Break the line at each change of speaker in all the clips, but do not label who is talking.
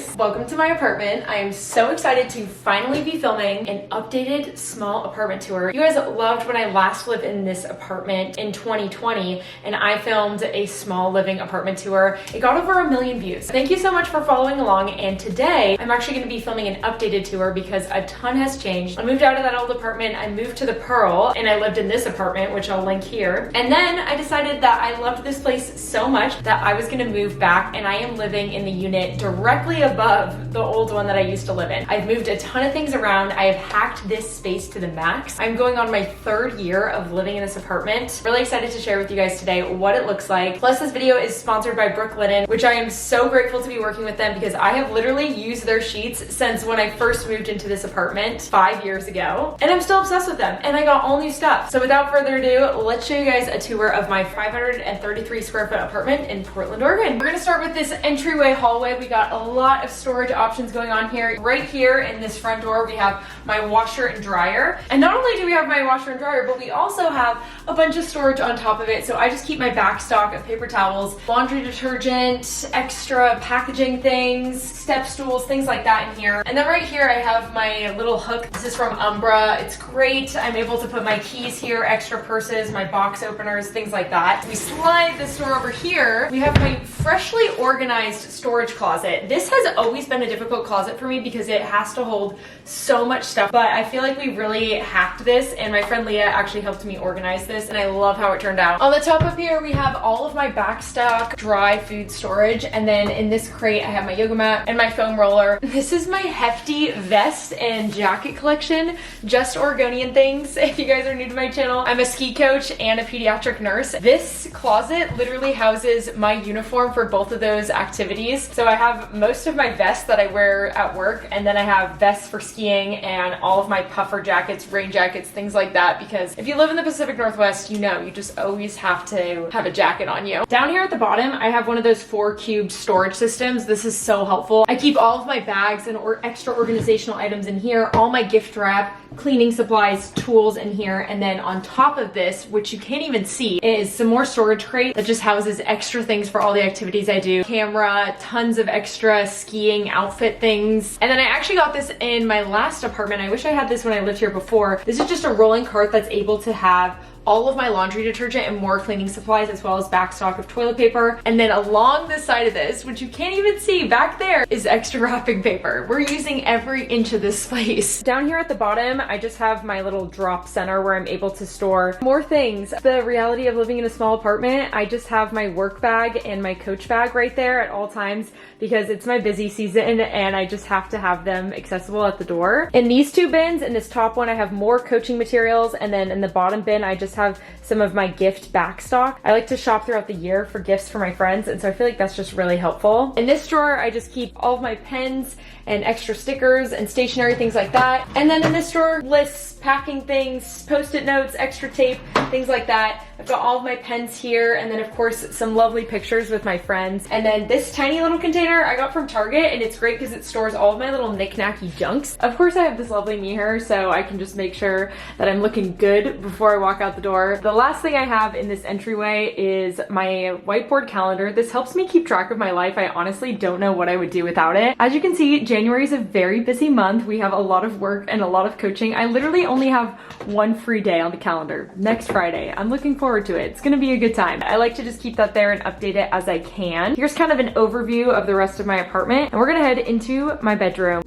guys, welcome to my apartment. I am so excited to finally be filming an updated small apartment tour. You guys loved when I last lived in this apartment in 2020 and I filmed a small living apartment tour. It got over 1 million views. Thank you so much for following along, and today I'm actually going to be filming an updated tour because a ton has changed. I moved out of that old apartment, I moved to the Pearl, and I lived in this apartment, which I'll link here. And then I decided that I loved this place so much that I was going to move back, and I am living in the unit directly above the old one that I used to live in. I've moved a ton of things around. I have hacked this space to the max. I'm going on my 3rd year of living in this apartment. Really excited to share with you guys today what it looks like. Plus, this video is sponsored by Brooklinen, which I am so grateful to be working with them because I have literally used their sheets since when I first moved into this apartment 5 years ago, and I'm still obsessed with them, and I got all new stuff. So without further ado, let's show you guys a tour of my 533 square foot apartment in Portland, Oregon. We're gonna start with this entryway hallway. We got a lot of storage options going on here. Right here in this front door, we have my washer and dryer. And not only do we have my washer and dryer, but we also have a bunch of storage on top of it. So I just keep my back stock of paper towels, laundry detergent, extra packaging things, step stools, things like that in here. And then right here, I have my little hook. This is from Umbra. It's great. I'm able to put my keys here, extra purses, my box openers, things like that. We slide this door over here. We have my freshly organized storage closet. This has always been a difficult closet for me because it has to hold so much stuff, but I feel like we really hacked this, and my friend Leah actually helped me organize this, and I love how it turned out. On the top of here, we have all of my back stock dry food storage, and then in this crate, I have my yoga mat and my foam roller. This is my hefty vest and jacket collection, just Oregonian things. If you guys are new to my channel, I'm a ski coach and a pediatric nurse. This closet literally houses my uniform for both of those activities. So I have most of my vests that I wear at work, and then I have vests for skiing and all of my puffer jackets, rain jackets, things like that, because if you live in the Pacific Northwest, you know, you just always have to have a jacket on you. Down here at the bottom, I have one of those 4-cube storage systems. This is so helpful. I keep all of my bags and extra organizational items in here, all my gift wrap, cleaning supplies, tools in here, and then on top of this, which you can't even see, is some more storage crate that just houses extra things for all the activities I do. Camera, tons of extra skiing outfit things. And then I actually got this in my last apartment. I wish I had this when I lived here before. This is just a rolling cart that's able to have all of my laundry detergent and more cleaning supplies, as well as back stock of toilet paper. And then along the side of this, which you can't even see back there, is extra wrapping paper. We're using every inch of this space. Down here at the bottom, I just have my little drop center where I'm able to store more things. The reality of living in a small apartment, I just have my work bag and my coach bag right there at all times because it's my busy season and I just have to have them accessible at the door. In these 2 bins, in this top one, I have more coaching materials, and then in the bottom bin, I just have some of my gift back stock. I like to shop throughout the year for gifts for my friends, and so I feel like that's just really helpful. In this drawer, I just keep all of my pens and extra stickers and stationery, things like that. And then in this drawer, lists, packing things, post-it notes, extra tape, things like that. I've got all of my pens here, and then of course some lovely pictures with my friends. And then this tiny little container I got from Target, and it's great because it stores all of my little knick-knacky junks. Of course I have this lovely mirror, so I can just make sure that I'm looking good before I walk out the door. The last thing I have in this entryway is my whiteboard calendar. This helps me keep track of my life. I honestly don't know what I would do without it. As you can see, January is a very busy month. We have a lot of work and a lot of coaching. I literally only have 1 free day on the calendar, next Friday. I'm looking forward to it. It's gonna be a good time. I like to just keep that there and update it as I can. Here's kind of an overview of the rest of my apartment, and we're gonna head into my bedroom.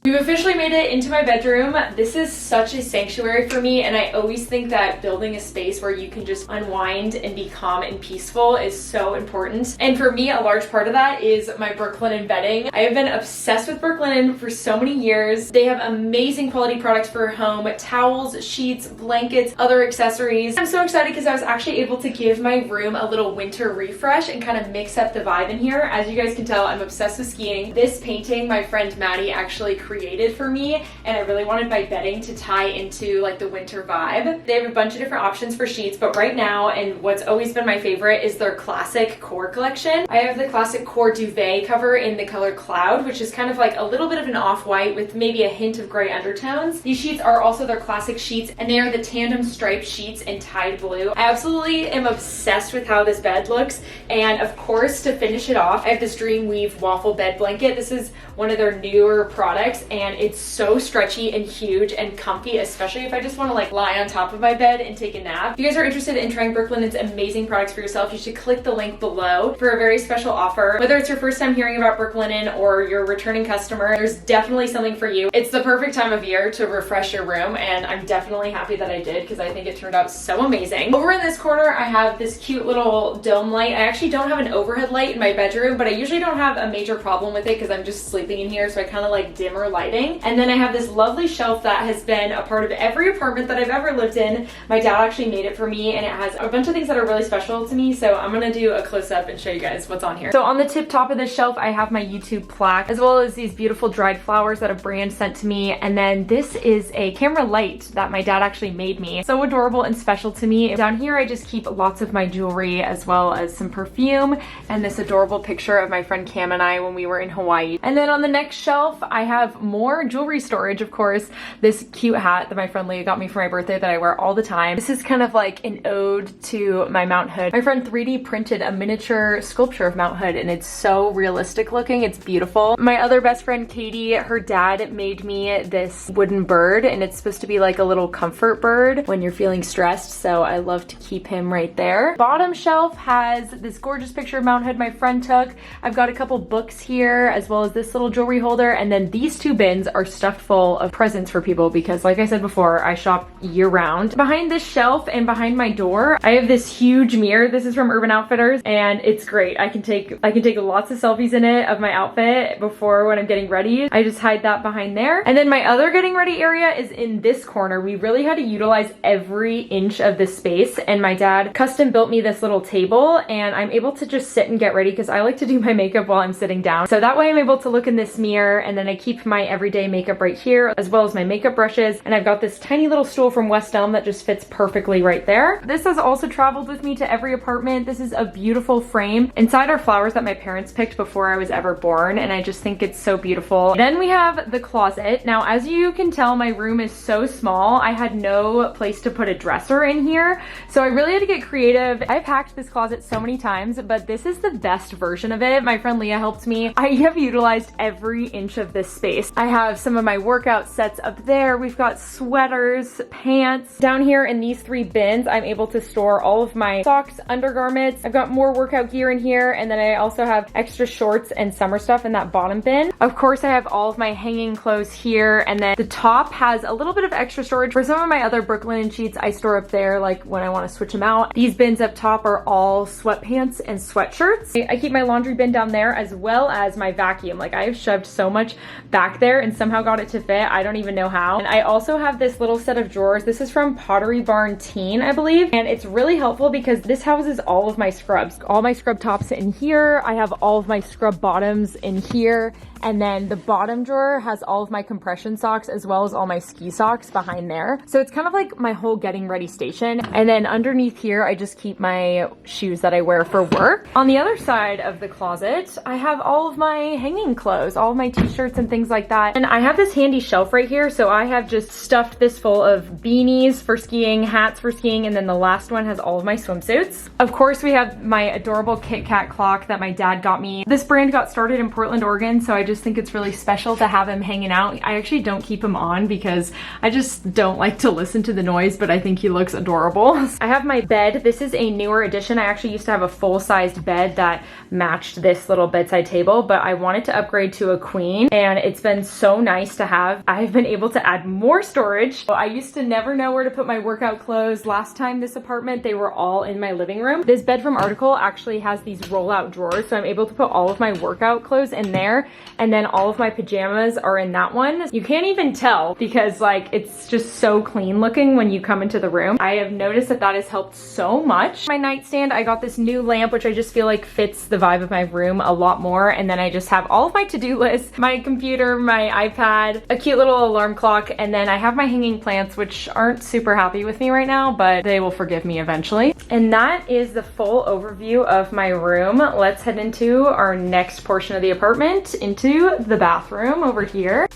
We've officially made it into my bedroom. This is such a sanctuary for me, and I always think that building a space where you can just unwind and be calm and peaceful is so important. And for me, a large part of that is my Brooklinen bedding. I have been obsessed with Brooklinen for so many years. They have amazing quality products for home, towels, sheets, blankets, other accessories. I'm so excited because I was actually able to give my room a little winter refresh and kind of mix up the vibe in here. As you guys can tell, I'm obsessed with skiing. This painting my friend Maddie actually created for for me, and I really wanted my bedding to tie into like the winter vibe. They have a bunch of different options for sheets, but right now, and what's always been my favorite, is their classic core collection. I have the classic core duvet cover in the color Cloud, which is kind of like a little bit of an off-white with maybe a hint of gray undertones. These sheets are also their classic sheets, and they are the tandem striped sheets in Tide Blue. I absolutely am obsessed with how this bed looks, and of course, to finish it off, I have this Dream Weave waffle bed blanket. This is one of their newer products, and it's so stretchy and huge and comfy, especially if I just want to like lie on top of my bed and take a nap. If you guys are interested in trying Brooklyn's amazing products for yourself, you should click the link below for a very special offer. Whether it's your first time hearing about Brooklinen or you're a returning customer, there's definitely something for you. It's the perfect time of year to refresh your room, and I'm definitely happy that I did because I think it turned out so amazing. Over in this corner, I have this cute little dome light. I actually don't have an overhead light in my bedroom, but I usually don't have a major problem with it because I'm just sleeping in here, so I kind of like dimmer lighting. And then I have this lovely shelf that has been a part of every apartment that I've ever lived in. My dad actually made it for me, and it has a bunch of things that are really special to me, so I'm gonna do a close-up and show you guys what's on here. So on the tip top of this shelf, I have my YouTube plaque, as well as these beautiful dried flowers that a brand sent to me, and then this is a camera light that my dad actually made me. So adorable and special to me. Down here, I just keep lots of my jewelry, as well as some perfume, and this adorable picture of my friend Cam and I when we were in Hawaii. And then on the next shelf, I have more jewelry storage, of course. This cute hat that my friend Leah got me for my birthday that I wear all the time. This is kind of like an ode to my Mount Hood. My friend 3D printed a miniature sculpture of Mount Hood, and it's so realistic looking. It's beautiful. My other best friend Katie, her dad made me this wooden bird, and it's supposed to be like a little comfort bird when you're feeling stressed, so I love to keep him right there. Bottom shelf has this gorgeous picture of Mount Hood my friend took. I've got a couple books here, as well as this little jewelry holder, and then these two bins are stuffed full of presents for people because, like I said before, I shop year-round. Behind this shelf and behind my door, I have this huge mirror. This is from Urban Outfitters, and it's great. I can take lots of selfies in it of my outfit before when I'm getting ready. I just hide that behind there. And then my other getting ready area is in this corner. We really had to utilize every inch of this space, and my dad custom built me this little table, and I'm able to just sit and get ready because I like to do my makeup while I'm sitting down. So that way I'm able to look in this mirror, and then I keep my everyday makeup right here, as well as my makeup brushes. And I've got this tiny little stool from West Elm that just fits perfectly right there. This has also traveled with me to every apartment. This is a beautiful frame. Inside are flowers that my parents picked before I was ever born, and I just think it's so beautiful. Then we have the closet. Now, as you can tell, my room is so small. I had no place to put a dresser in here, so I really had to get creative. I've hacked this closet so many times, but this is the best version of it. My friend Leah helped me. I have utilized every inch of this space. I have some of my workout sets up there. We've got sweaters, pants. Down here in these three bins, I'm able to store all of my socks, undergarments. I've got more workout gear in here, and then I also have extra shorts and summer stuff in that bottom bin. Of course, I have all of my hanging clothes here, and then the top has a little bit of extra storage. For some of my other Brooklinen sheets, I store up there like when I want to switch them out. These bins up top are all sweatpants and sweatshirts. I keep my laundry bin down there, as well as my vacuum. Like, I've shoved so much back there and somehow got it to fit. I don't even know how. And I also have this little set of drawers. This is from Pottery Barn Teen, I believe. And it's really helpful because this houses all of my scrubs. All my scrub tops in here. I have all of my scrub bottoms in here. And then the bottom drawer has all of my compression socks, as well as all my ski socks behind there. So it's kind of like my whole getting ready station. And then underneath here, I just keep my shoes that I wear for work. On the other side of the closet, I have all of my hanging clothes, all of my t-shirts and things like that. And I have this handy shelf right here. So I have just stuffed this full of beanies for skiing, hats for skiing, and then the last one has all of my swimsuits. Of course, we have my adorable Kit Kat clock that my dad got me. This brand got started in Portland, Oregon, so I just think it's really special to have him hanging out. I actually don't keep him on because I just don't like to listen to the noise, but I think he looks adorable. I have my bed. This is a newer addition. I actually used to have a full-sized bed that matched this little bedside table, but I wanted to upgrade to a queen, and it's been so nice to have. I've been able to add more storage. I used to never know where to put my workout clothes. Last time this apartment, they were all in my living room. This bedroom article actually has these roll-out drawers, so I'm able to put all of my workout clothes in there, and then all of my pajamas are in that one. You can't even tell because like it's just so clean looking when you come into the room. I have noticed that that has helped so much. My nightstand, I got this new lamp, which I just feel like fits the vibe of my room a lot more, and then I just have all of my to-do lists, my computer, my iPad, a cute little alarm clock, and then I have my hanging plants, which aren't super happy with me right now, but they will forgive me eventually. And that is the full overview of my room. Let's head into our next portion of the apartment, into the bathroom over here.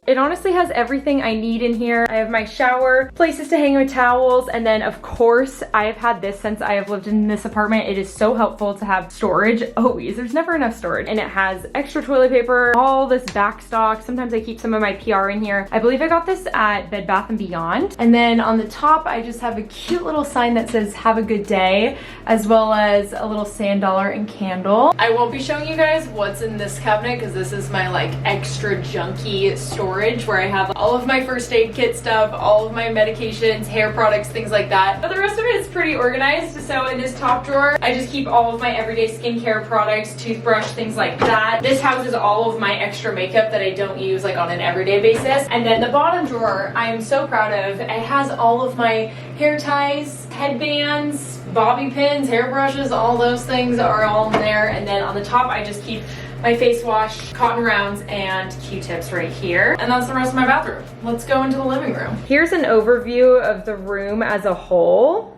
It honestly has everything I need in here. I have my shower, places to hang my towels, and then of course, I have had this since I have lived in this apartment. It is so helpful to have storage always. There's never enough storage. And it has extra toilet paper, all this back stock. Sometimes I keep some of my PR in here. I believe I got this at Bed Bath & Beyond. And then on the top, I just have a cute little sign that says, "Have a good day," as well as a little sand dollar and candle. I won't be showing you guys what's in this cabinet because this is my like extra junky storage where I have all of my first aid kit stuff, all of my medications, hair products, things like that. But the rest of it is pretty organized. So in this top drawer, I just keep all of my everyday skincare products, toothbrush, things like that. This houses all of my extra makeup that I don't use like on an everyday basis. And then the bottom drawer, I am so proud of. It has all of my hair ties, headbands, bobby pins, hairbrushes, all those things are all in there. And then on the top, I just keep my face wash, cotton rounds, and Q-tips right here. And that's the rest of my bathroom. Let's go into the living room. Here's an overview of the room as a whole.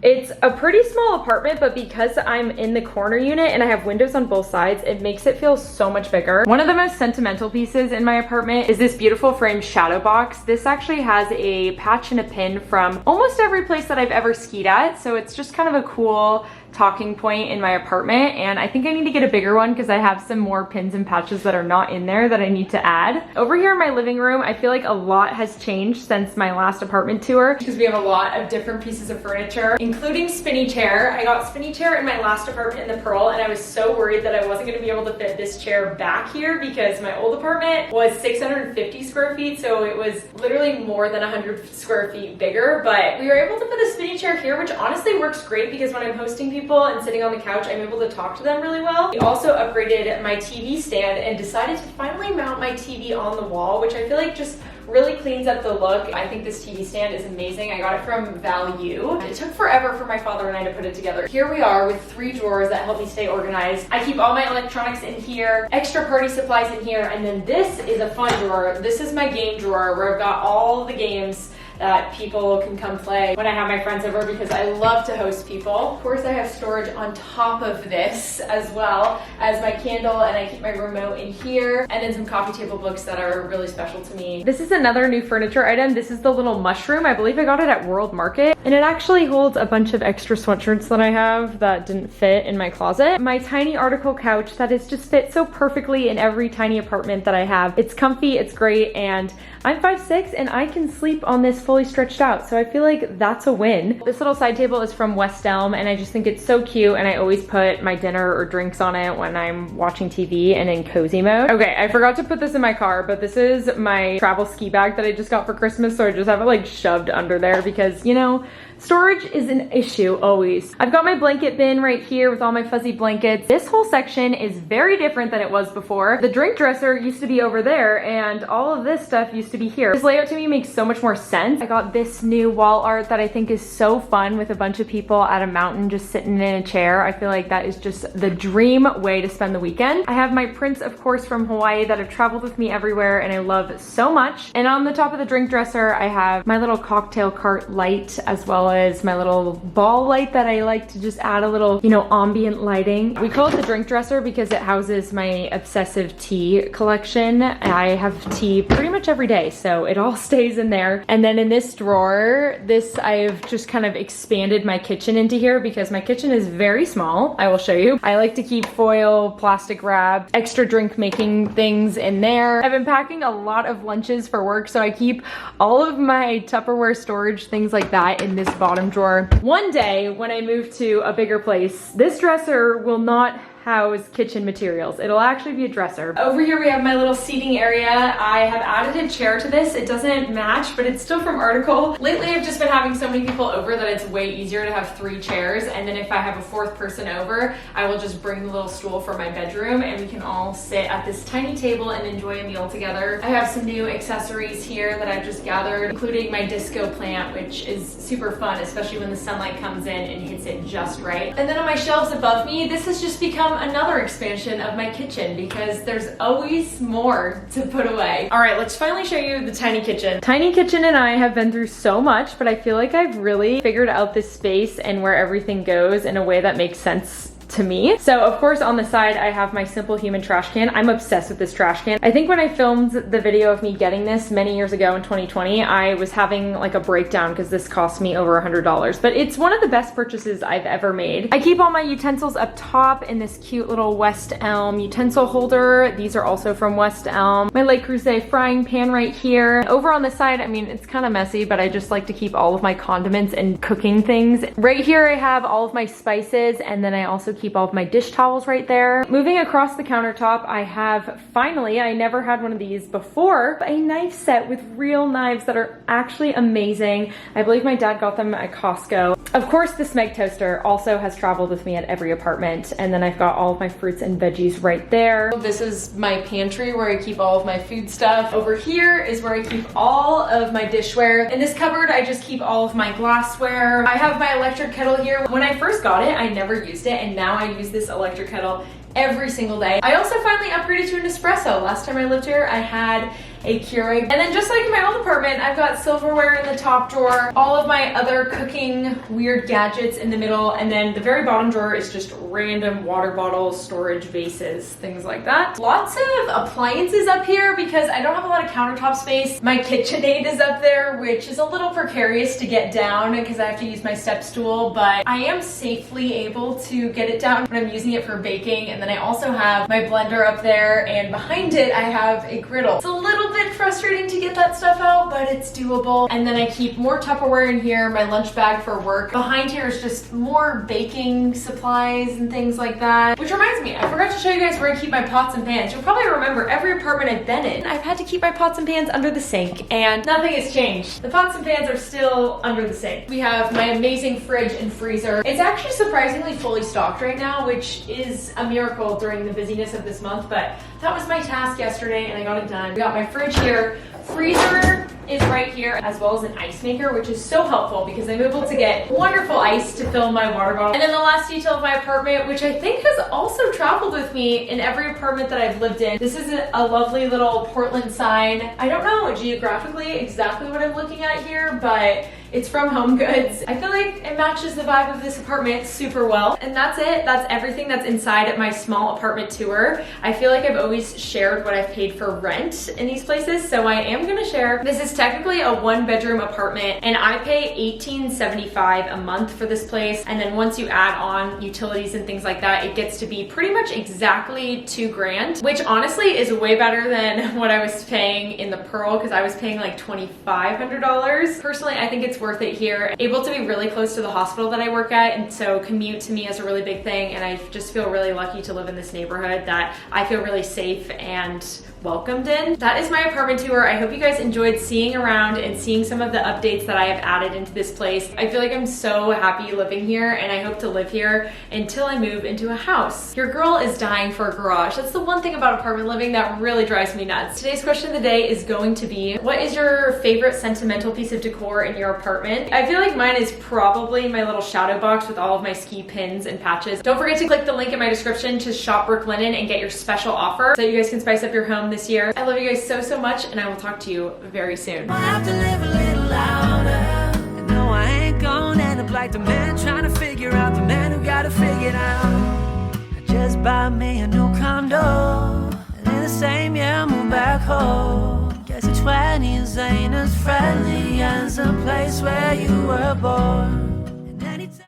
It's a pretty small apartment, but because I'm in the corner unit and I have windows on both sides, it makes it feel so much bigger. One of the most sentimental pieces in my apartment is this beautiful framed shadow box. This actually has a patch and a pin from almost every place that I've ever skied at, so it's just kind of a cool talking point in my apartment, and I think I need to get a bigger one because I have some more pins and patches that are not in there that I need to add. Over here in my living room, I feel like a lot has changed since my last apartment tour because we have a lot of different pieces of furniture, including spinny chair. I got spinny chair in my last apartment in the Pearl, and I was so worried that I wasn't going to be able to fit this chair back here because my old apartment was 650 square feet, so it was literally more than 100 square feet bigger, but we were able to put the spinny chair here, which honestly works great because when I'm hosting people and sitting on the couch, I'm able to talk to them really well. We also upgraded my TV stand and decided to finally mount my TV on the wall, which I feel like just really cleans up the look. I think this TV stand is amazing. I got it from Value. It took forever for my father and I to put it together. Here we are with 3 drawers that help me stay organized. I keep all my electronics in here, extra party supplies in here, and then this is a fun drawer. This is my game drawer where I've got all the games that people can come play when I have my friends over because I love to host people. Of course, I have storage on top of this as well as my candle, and I keep my remote in here, and then some coffee table books that are really special to me. This is another new furniture item. This is the little mushroom. I believe I got it at World Market, and it actually holds a bunch of extra sweatshirts that I have that didn't fit in my closet. My tiny article couch that is just fit so perfectly in every tiny apartment that I have. It's comfy, it's great, and I'm 5'6" and I can sleep on this fully stretched out, so I feel like that's a win. This little side table is from West Elm, and I just think it's so cute, and I always put my dinner or drinks on it when I'm watching TV and in cozy mode. Okay, I forgot to put this in my car, but this is my travel ski bag that I just got for Christmas, so I just have it like shoved under there because, you know, storage is an issue always. I've got my blanket bin right here with all my fuzzy blankets. This whole section is very different than it was before. The drink dresser used to be over there, and all of this stuff used to be here. This layout to me makes so much more sense. I got this new wall art that I think is so fun with a bunch of people at a mountain just sitting in a chair. I feel like that is just the dream way to spend the weekend. I have my prints, of course, from Hawaii that have traveled with me everywhere and I love so much. And on the top of the drink dresser, I have my little cocktail cart light as well as my little ball light that I like to just add a little, you know, ambient lighting. We call it the drink dresser because it houses my obsessive tea collection. I have tea pretty much every day, so it all stays in there. And then in this drawer, I've just kind of expanded my kitchen into here because my kitchen is very small. I will show you. I like to keep foil, plastic wrap, extra drink making things in there. I've been packing a lot of lunches for work, so I keep all of my Tupperware storage, things like that, in this bottom drawer. One day when I move to a bigger place, this dresser will not house kitchen materials. It'll actually be a dresser. Over here we have my little seating area. I have added a chair to this. It doesn't match, but it's still from Article. Lately I've just been having so many people over that it's way easier to have 3 chairs, and then if I have a 4th person over, I will just bring the little stool from my bedroom and we can all sit at this tiny table and enjoy a meal together. I have some new accessories here that I've just gathered, including my disco plant, which is super fun, especially when the sunlight comes in and hits it just right. And then on my shelves above me, this has just become another expansion of my kitchen because there's always more to put away. All right, let's finally show you the tiny kitchen. Tiny kitchen and I have been through so much, but I feel like I've really figured out this space and where everything goes in a way that makes sense to me. So of course on the side I have my Simple Human trash can. I'm obsessed with this trash can. I think when I filmed the video of me getting this many years ago in 2020, I was having like a breakdown because this cost me over $100, but it's one of the best purchases I've ever made. I keep all my utensils up top in this cute little West Elm utensil holder. These are also from West Elm. My Le Creuset frying pan right here. Over on the side, I mean, it's kind of messy, but I just like to keep all of my condiments and cooking things. Right here I have all of my spices, and then I also keep all of my dish towels right there. Moving across the countertop, I have finally, I never had one of these before, a knife set with real knives that are actually amazing. I believe my dad got them at Costco. Of course, the Smeg toaster also has traveled with me at every apartment. And then I've got all of my fruits and veggies right there. This is my pantry where I keep all of my food stuff. Over here is where I keep all of my dishware. In this cupboard, I just keep all of my glassware. I have my electric kettle here. When I first got it, I never used it, and now I use this electric kettle every single day. I also finally upgraded to an espresso. Last time I lived here, I had a Keurig. And then just like in my old apartment, I've got silverware in the top drawer, all of my other cooking weird gadgets in the middle, and then the very bottom drawer is just random water bottles, storage vases, things like that. Lots of appliances up here because I don't have a lot of countertop space. My KitchenAid is up there, which is a little precarious to get down because I have to use my step stool, but I am safely able to get it down when I'm using it for baking. And then I also have my blender up there, and behind it I have a griddle. It's a little bit frustrating to get that stuff out, but it's doable. And then I keep more Tupperware in here, my lunch bag for work. Behind here is just more baking supplies and things like that. Which reminds me, I forgot to show you guys where I keep my pots and pans. You'll probably remember every apartment I've been in, I've had to keep my pots and pans under the sink, and nothing has changed. The pots and pans are still under the sink. We have my amazing fridge and freezer. It's actually surprisingly fully stocked right now, which is a miracle during the busyness of this month, but that was my task yesterday and I got it done. We got my fridge here. Freezer is right here, as well as an ice maker, which is so helpful because I'm able to get wonderful ice to fill my water bottle. And then the last detail of my apartment, which I think has also traveled with me in every apartment that I've lived in. This is a lovely little Portland sign. I don't know geographically exactly what I'm looking at here, but it's from Home Goods. I feel like it matches the vibe of this apartment super well. And that's it. That's everything that's inside of my small apartment tour. I feel like I've always shared what I've paid for rent in these places, so I am gonna share. This is technically a 1-bedroom apartment, and I pay $18.75 a month for this place. And then once you add on utilities and things like that, it gets to be pretty much exactly $2,000, which honestly is way better than what I was paying in the Pearl, because I was paying like $2,500. Personally, I think it's worth it here. Able to be really close to the hospital that I work at, and so commute to me is a really big thing, and I just feel really lucky to live in this neighborhood that I feel really safe and welcomed in. That is my apartment tour. I hope you guys enjoyed seeing around and seeing some of the updates that I have added into this place. I feel like I'm so happy living here, and I hope to live here until I move into a house. Your girl is dying for a garage. That's the one thing about apartment living that really drives me nuts. Today's question of the day is going to be, what is your favorite sentimental piece of decor in your apartment? I feel like mine is probably my little shadow box with all of my ski pins and patches. Don't forget to click the link in my description to shop Brooklinen and get your special offer so that you guys can spice up your home this year. I love you guys so, so much, and I will talk to you very soon. I have to live a little louder. No, I ain't gonna end up like the man trying to figure out the man who got it figured out. I just bought me a new condo, and in the same year I moved back home. Guess the 20s ain't as friendly as a place where you were born.